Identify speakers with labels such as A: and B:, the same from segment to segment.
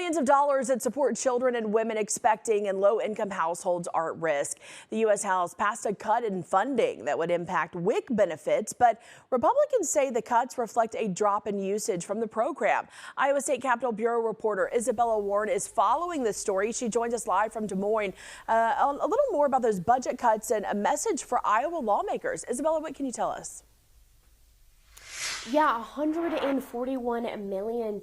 A: Billions of dollars that support children and women expecting in low-income households are at risk. The U.S. House passed a cut in funding that would impact WIC benefits, but Republicans say the cuts reflect a drop in usage from the program. Iowa State Capitol Bureau reporter Isabella Warren is following this story. She joins us live from Des Moines. A little more about those budget cuts and a message for Iowa lawmakers. Isabella, what can you tell us?
B: Yeah, $141 million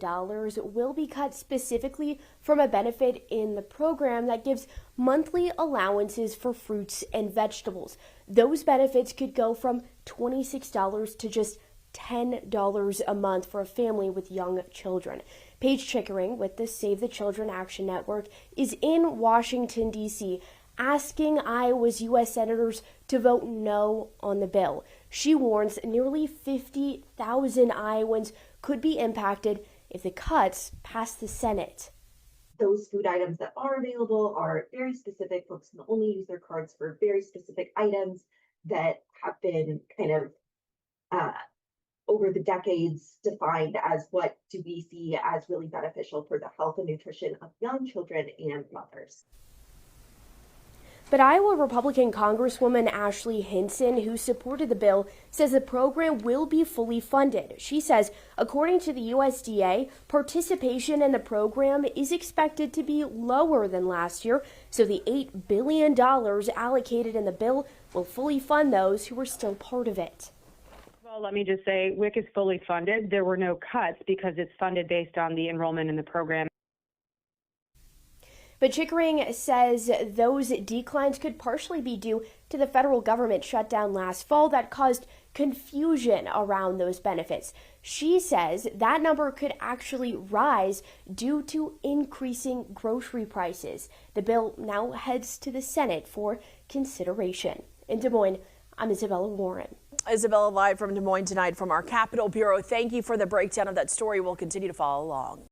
B: will be cut specifically from a benefit in the program that gives monthly allowances for fruits and vegetables. Those benefits could go from $26 to just $10 a month for a family with young children. Paige Chickering with the Save the Children Action Network is in Washington, D.C., asking Iowa's U.S. senators to vote no on the bill. She warns nearly 50,000 Iowans could be impacted if the cuts pass the Senate.
C: Those food items that are available are very specific. Folks can only use their cards for very specific items that have been kind of over the decades defined as what do we see as really beneficial for the health and nutrition of young children and mothers.
B: But Iowa Republican Congresswoman Ashley Hinson, who supported the bill, says the program will be fully funded. She says, according to the USDA, participation in the program is expected to be lower than last year, so the $8 billion allocated in the bill will fully fund those who are still part of it.
D: Well, let me just say, WIC is fully funded. There were no cuts because it's funded based on the enrollment in the program.
B: But Chickering says those declines could partially be due to the federal government shutdown last fall that caused confusion around those benefits. She says that number could actually rise due to increasing grocery prices. The bill now heads to the Senate for consideration. In Des Moines, I'm Isabella Warren.
A: Isabella live from Des Moines tonight from our Capitol Bureau. Thank you for the breakdown of that story. We'll continue to follow along.